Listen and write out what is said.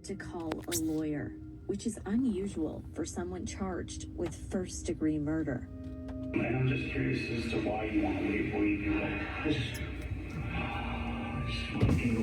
to call a lawyer, which is unusual for someone charged with first-degree murder. And I'm just curious as to why you want to leave. What do you do? I just want to get